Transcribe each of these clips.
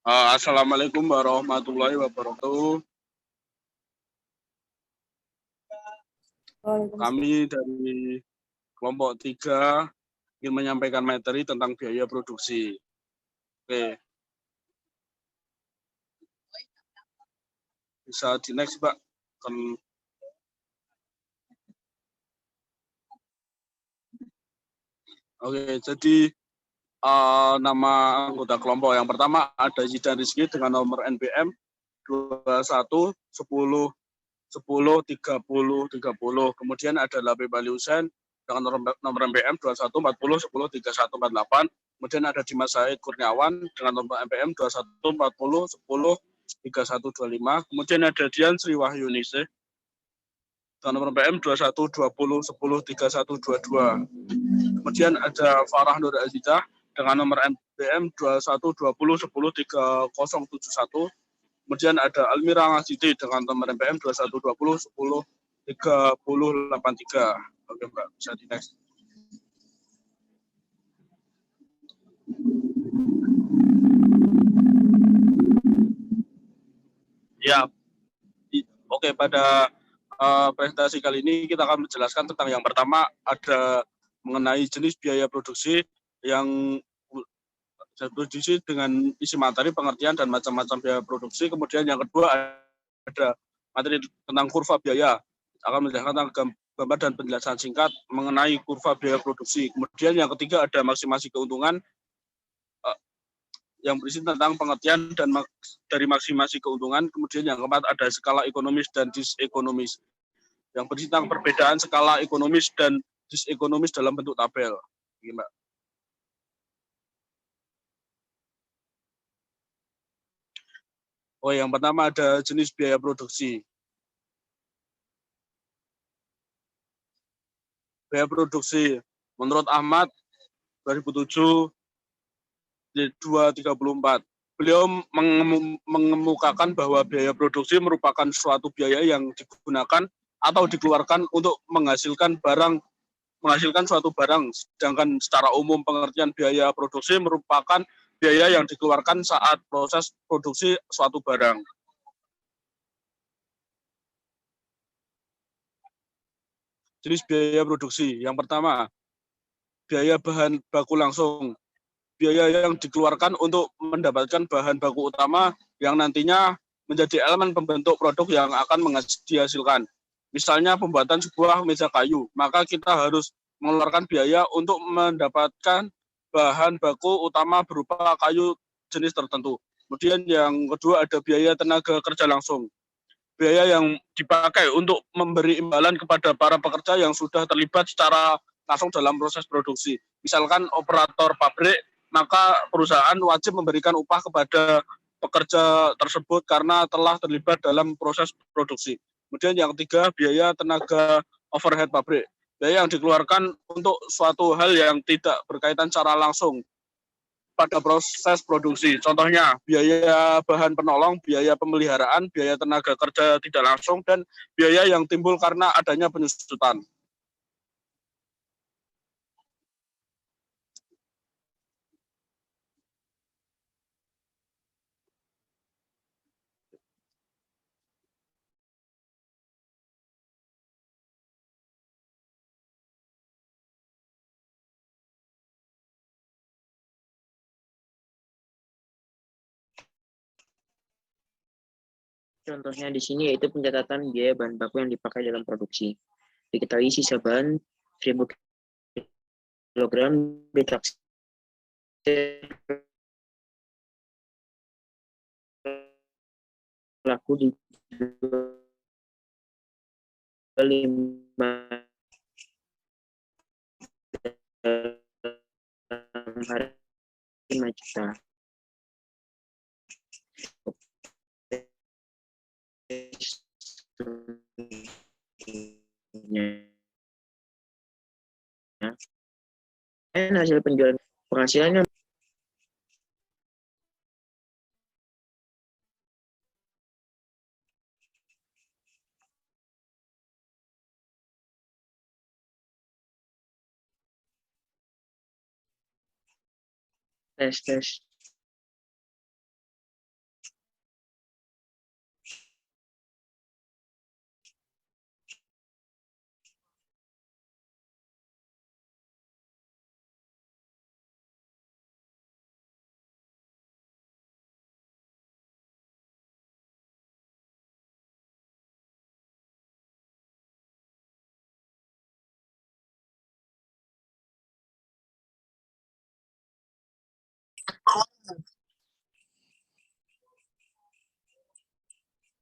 Assalamualaikum warahmatullahi wabarakatuh. Waalaikumsalam. Kami dari kelompok 3 ingin menyampaikan materi tentang biaya produksi. Oke, bisa di next, Pak. Oke, jadi nama anggota kelompok yang pertama ada Zidan Rizky dengan nomor NPM 21 10 10 30 30. Kemudian ada Labe Bali Husain dengan nomor NPM 21 40 10 31 48. Kemudian ada Dimas Said Kurniawan dengan nomor NPM 21 40 10 31 25. Kemudian ada Dian Sri Wahyunise dengan nomor NPM 21 20 10 31 22. Kemudian ada Farah Nur Azizah dengan nomor NPM 21 20 10 3071. Kemudian ada Almira Ngasiti dengan nomor NPM 2120 10 3083. Oke, Mbak, bisa di next. Ya, oke, pada presentasi kali ini kita akan menjelaskan tentang yang pertama ada mengenai jenis biaya produksi yang produksi dengan isi materi, pengertian, dan macam-macam biaya produksi. Kemudian yang kedua ada materi tentang kurva biaya, akan menjelaskan tentang gambar dan penjelasan singkat mengenai kurva biaya produksi. Kemudian yang ketiga ada maksimasi keuntungan yang berisi tentang pengertian dan dari maksimasi keuntungan. Kemudian yang keempat ada skala ekonomis dan disekonomis yang berisi tentang perbedaan skala ekonomis dan disekonomis dalam bentuk tabel. Gimana? Oh, yang pertama ada jenis biaya produksi. Biaya produksi menurut Ahmad 2007 234. Beliau mengemukakan bahwa biaya produksi merupakan suatu biaya yang digunakan atau dikeluarkan untuk menghasilkan suatu barang. Sedangkan secara umum pengertian biaya produksi merupakan biaya yang dikeluarkan saat proses produksi suatu barang. Jenis biaya produksi. Yang pertama, biaya bahan baku langsung. Biaya yang dikeluarkan untuk mendapatkan bahan baku utama yang nantinya menjadi elemen pembentuk produk yang akan dihasilkan. Misalnya pembuatan sebuah meja kayu, maka kita harus mengeluarkan biaya untuk mendapatkan bahan baku utama berupa kayu jenis tertentu. Kemudian yang kedua ada biaya tenaga kerja langsung. Biaya yang dipakai untuk memberi imbalan kepada para pekerja yang sudah terlibat secara langsung dalam proses produksi. Misalkan operator pabrik, maka perusahaan wajib memberikan upah kepada pekerja tersebut karena telah terlibat dalam proses produksi. Kemudian yang ketiga, biaya tenaga overhead pabrik. Biaya yang dikeluarkan untuk suatu hal yang tidak berkaitan secara langsung pada proses produksi. Contohnya biaya bahan penolong, biaya pemeliharaan, biaya tenaga kerja tidak langsung, dan biaya yang timbul karena adanya penyusutan. Contohnya di sini yaitu pencatatan biaya bahan baku yang dipakai dalam produksi. Diketahui sisa bahan 1000 kg ditaksir laku di 5 hari 5 juta. Dan hasil penjualan penghasilannya tes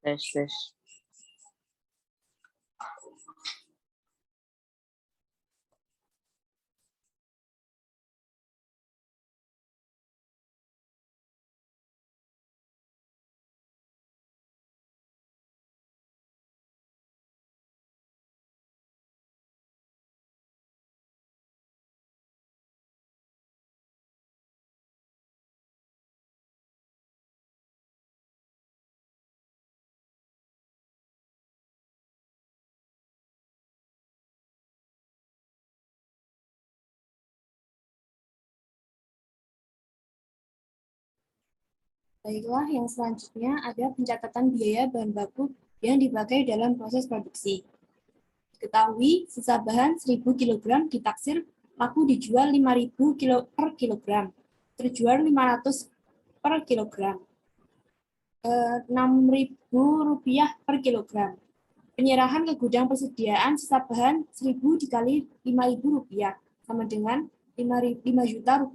Tes. Baiklah, yang selanjutnya ada pencatatan biaya bahan baku yang dipakai dalam proses produksi. Ketahui, sisa bahan 1.000 kg ditaksir laku dijual 5.000 per kilogram, terjual 500 per kilogram, Rp6.000 per kilogram. Penyerahan ke gudang persediaan sisa bahan 1.000 dikali Rp5.000 sama dengan Rp5 juta.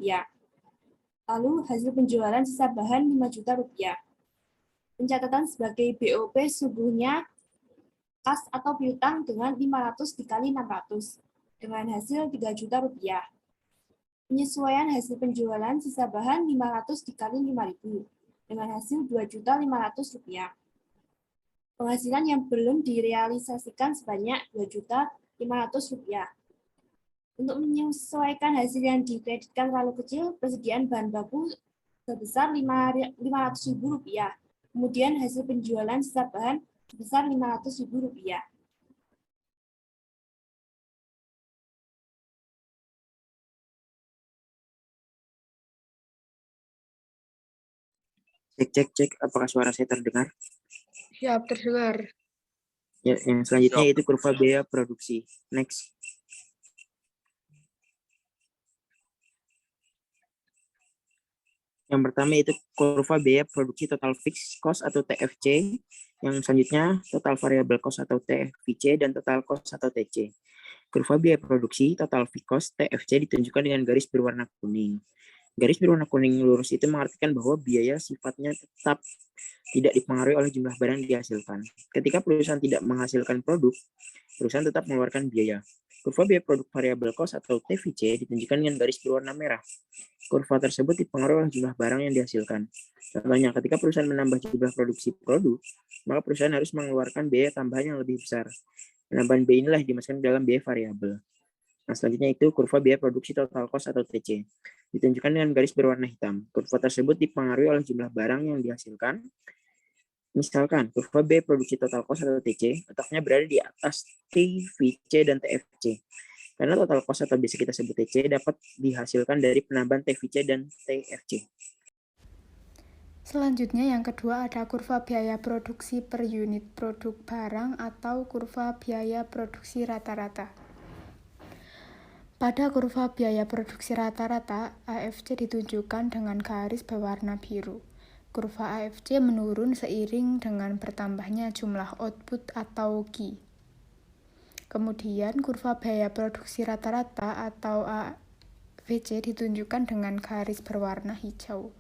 Lalu hasil penjualan sisa bahan Rp5 juta. Pencatatan sebagai BOP sungguhnya kas atau piutang dengan 500 dikali 600 dengan hasil Rp3 juta. Penyesuaian hasil penjualan sisa bahan 500 dikali 5.000 dengan hasil Rp2.500. Penghasilan yang belum direalisasikan sebanyak Rp2.500. Untuk menyesuaikan hasil yang dikreditkan terlalu kecil, persediaan bahan baku sebesar Rp500.000. Kemudian hasil penjualan sisa bahan sebesar Rp500.000. Cek. Apakah suara saya terdengar? Siap, terdengar. Ya, yang selanjutnya yaitu kurva biaya produksi. Next. Yang pertama yaitu kurva biaya produksi total fixed cost atau TFC. Yang selanjutnya total variable cost atau TFVC dan total cost atau TC. Kurva biaya produksi total fixed cost TFC ditunjukkan dengan garis berwarna kuning. Garis berwarna kuning lurus itu mengartikan bahwa biaya sifatnya tetap tidak dipengaruhi oleh jumlah barang yang dihasilkan. Ketika perusahaan tidak menghasilkan produk, perusahaan tetap mengeluarkan biaya. Kurva biaya produk variable cost atau TVC ditunjukkan dengan garis berwarna merah. Kurva tersebut dipengaruhi oleh jumlah barang yang dihasilkan. Contohnya, ketika perusahaan menambah jumlah produksi produk, maka perusahaan harus mengeluarkan biaya tambahan yang lebih besar. Penambahan biaya inilah dimasukkan dalam biaya variabel. Nah, selanjutnya itu kurva biaya produksi total cost atau TC. Ditunjukkan dengan garis berwarna hitam. Kurva tersebut dipengaruhi oleh jumlah barang yang dihasilkan. Misalkan, kurva biaya produksi total cost atau TC letaknya berada di atas TVC dan TFC. Karena total cost atau biasa kita sebut TC dapat dihasilkan dari penambahan TVC dan TFC. Selanjutnya yang kedua ada kurva biaya produksi per unit produk barang atau kurva biaya produksi rata-rata. Pada kurva biaya produksi rata-rata, AFC ditunjukkan dengan garis berwarna biru. Kurva AFC menurun seiring dengan bertambahnya jumlah output atau Q. Kemudian kurva biaya produksi rata-rata atau AVC ditunjukkan dengan garis berwarna hijau.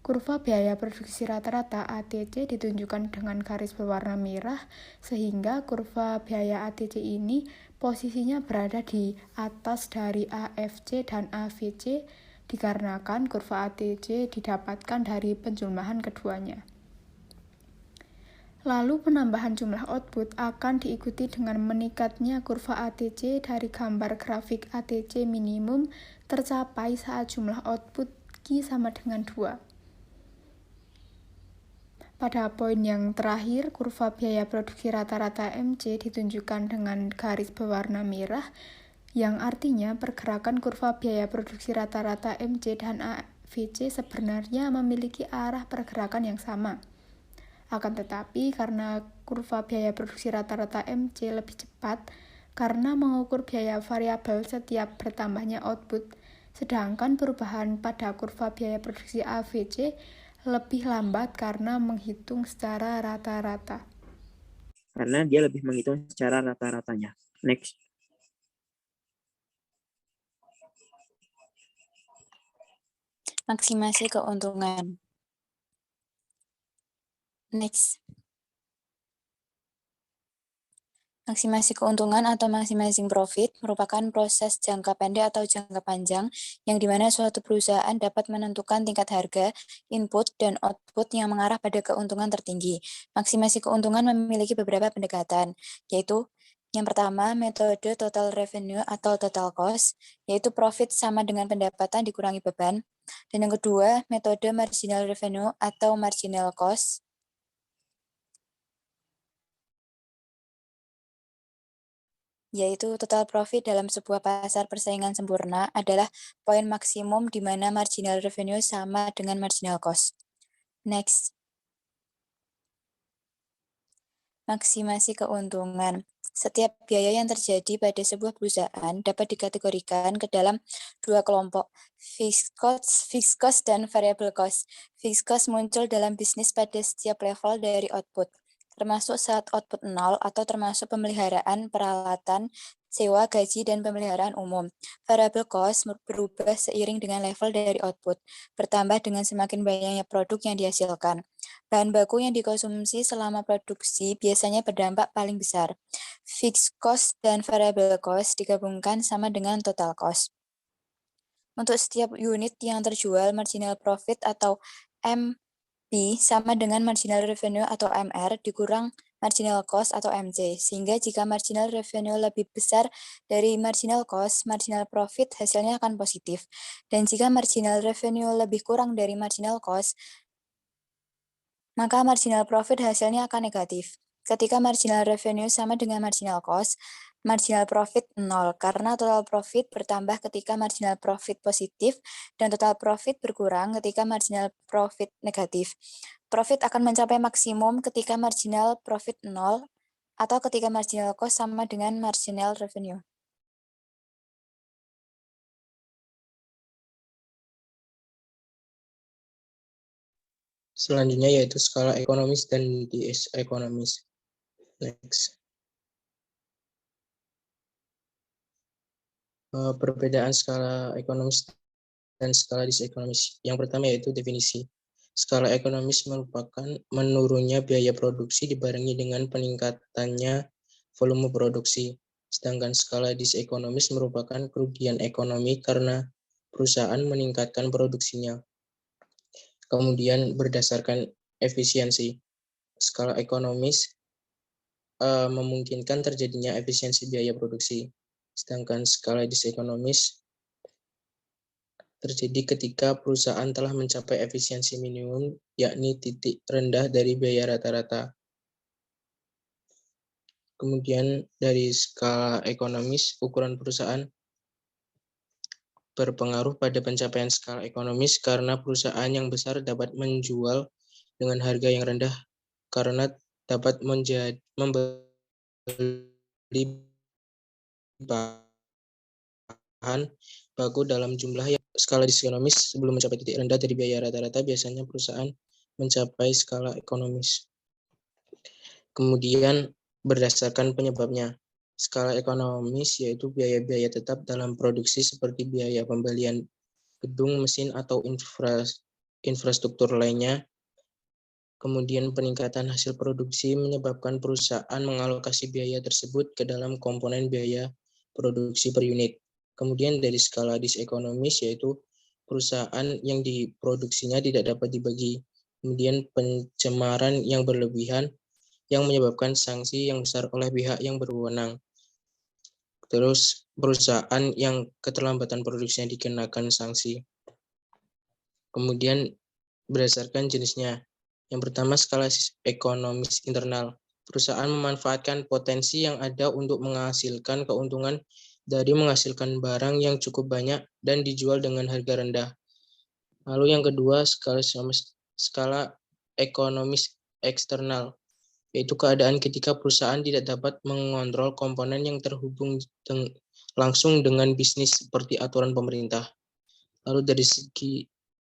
Kurva biaya produksi rata-rata ATC ditunjukkan dengan garis berwarna merah, sehingga kurva biaya ATC ini posisinya berada di atas dari AFC dan AVC dikarenakan kurva ATC didapatkan dari penjumlahan keduanya. Lalu penambahan jumlah output akan diikuti dengan meningkatnya kurva ATC dari gambar grafik ATC minimum tercapai saat jumlah output Q sama dengan 2. Pada poin yang terakhir, kurva biaya produksi rata-rata MC ditunjukkan dengan garis berwarna merah, yang artinya pergerakan kurva biaya produksi rata-rata MC dan AVC sebenarnya memiliki arah pergerakan yang sama. Akan tetapi, karena kurva biaya produksi rata-rata MC lebih cepat, karena mengukur biaya variabel setiap bertambahnya output, sedangkan perubahan pada kurva biaya produksi AVC lebih lambat karena menghitung secara rata-rata. Karena dia lebih menghitung secara rata-ratanya. Next. Maksimasi keuntungan. Next. Maksimasi keuntungan atau maximizing profit merupakan proses jangka pendek atau jangka panjang yang dimana suatu perusahaan dapat menentukan tingkat harga, input, dan output yang mengarah pada keuntungan tertinggi. Maksimasi keuntungan memiliki beberapa pendekatan, yaitu yang pertama, metode total revenue atau total cost, yaitu profit sama dengan pendapatan dikurangi beban. Dan yang kedua, metode marginal revenue atau marginal cost, yaitu total profit dalam sebuah pasar persaingan sempurna adalah poin maksimum di mana marginal revenue sama dengan marginal cost. Next. Maksimasi keuntungan. Setiap biaya yang terjadi pada sebuah perusahaan dapat dikategorikan ke dalam dua kelompok, fixed cost dan variable cost. Fixed cost muncul dalam bisnis pada setiap level dari output, termasuk saat output nol atau termasuk pemeliharaan peralatan, sewa, gaji, dan pemeliharaan umum. Variable cost berubah seiring dengan level dari output, bertambah dengan semakin banyaknya produk yang dihasilkan. Bahan baku yang dikonsumsi selama produksi biasanya berdampak paling besar. Fixed cost dan variable cost digabungkan sama dengan total cost. Untuk setiap unit yang terjual, marginal profit atau MP sama dengan marginal revenue atau MR dikurang marginal cost atau MC, sehingga jika marginal revenue lebih besar dari marginal cost, marginal profit hasilnya akan positif. Dan jika marginal revenue lebih kurang dari marginal cost, maka marginal profit hasilnya akan negatif. Ketika marginal revenue sama dengan marginal cost, marginal profit 0, karena total profit bertambah ketika marginal profit positif, dan total profit berkurang ketika marginal profit negatif. Profit akan mencapai maksimum ketika marginal profit 0, atau ketika marginal cost sama dengan marginal revenue. Selanjutnya yaitu skala ekonomis dan disekonomis. Next. Perbedaan skala ekonomis dan skala disekonomis. Yang pertama yaitu definisi. Skala ekonomis merupakan menurunnya biaya produksi dibarengi dengan peningkatannya volume produksi. Sedangkan skala disekonomis merupakan kerugian ekonomi karena perusahaan meningkatkan produksinya. Kemudian berdasarkan efisiensi. Skala ekonomis memungkinkan terjadinya efisiensi biaya produksi. Sedangkan skala disekonomis terjadi ketika perusahaan telah mencapai efisiensi minimum, yakni titik rendah dari biaya rata-rata. Kemudian dari skala ekonomis, ukuran perusahaan berpengaruh pada pencapaian skala ekonomis karena perusahaan yang besar dapat menjual dengan harga yang rendah karena dapat membeli bahan baku dalam jumlah yang skala disekonomis sebelum mencapai titik rendah dari biaya rata-rata biasanya perusahaan mencapai skala ekonomis. Kemudian berdasarkan penyebabnya, skala ekonomis yaitu biaya-biaya tetap dalam produksi seperti biaya pembelian gedung, mesin, atau infrastruktur lainnya. Kemudian peningkatan hasil produksi menyebabkan perusahaan mengalokasi biaya tersebut ke dalam komponen biaya produksi per unit. Kemudian dari skala disekonomis yaitu perusahaan yang diproduksinya tidak dapat dibagi. Kemudian pencemaran yang berlebihan yang menyebabkan sanksi yang besar oleh pihak yang berwenang. Terus perusahaan yang keterlambatan produksinya dikenakan sanksi. Kemudian berdasarkan jenisnya. Yang pertama skala ekonomis internal. Perusahaan memanfaatkan potensi yang ada untuk menghasilkan keuntungan dari menghasilkan barang yang cukup banyak dan dijual dengan harga rendah. Lalu yang kedua skala ekonomis eksternal, yaitu keadaan ketika perusahaan tidak dapat mengontrol komponen yang terhubung langsung dengan bisnis seperti aturan pemerintah. Lalu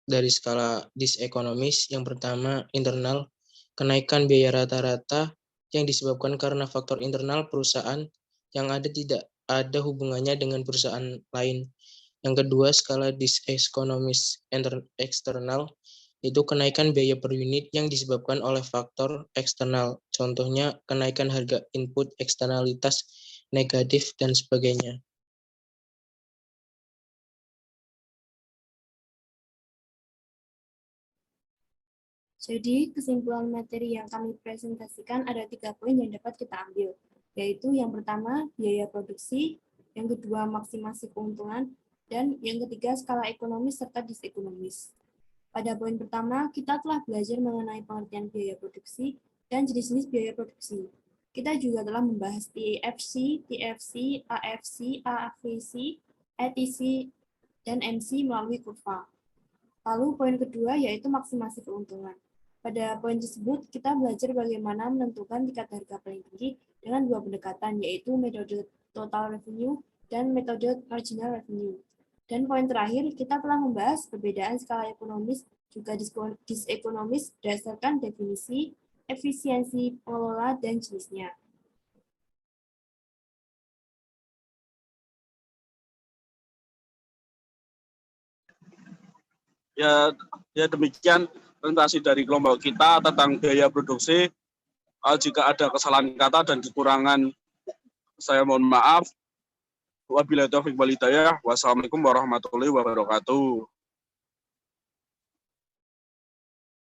dari skala disekonomis, yang pertama internal, kenaikan biaya rata-rata yang disebabkan karena faktor internal perusahaan yang ada tidak ada hubungannya dengan perusahaan lain. Yang kedua, skala disekonomis eksternal, itu kenaikan biaya per unit yang disebabkan oleh faktor eksternal. Contohnya, kenaikan harga input, eksternalitas negatif, dan sebagainya. Jadi, kesimpulan materi yang kami presentasikan ada 3 poin yang dapat kita ambil, yaitu yang pertama, biaya produksi, yang kedua, maksimasi keuntungan, dan yang ketiga, skala ekonomis serta disekonomis. Pada poin pertama, kita telah belajar mengenai pengertian biaya produksi dan jenis-jenis biaya produksi. Kita juga telah membahas TFC, TFC, AFC, AFC, ETC, dan MC melalui kurva. Lalu poin kedua yaitu maksimasi keuntungan. Pada poin tersebut, kita belajar bagaimana menentukan tingkat harga paling tinggi dengan 2 pendekatan, yaitu metode total revenue dan metode marginal revenue. Dan poin terakhir, kita telah membahas perbedaan skala ekonomis juga disekonomis berdasarkan definisi, efisiensi pengelola, dan jenisnya. Ya demikian presentasi dari kelompok kita tentang biaya produksi. Jika ada kesalahan kata dan kekurangan, saya mohon maaf. Wabillahi taufiq wal hidayah. Wassalamualaikum warahmatullahi wabarakatuh.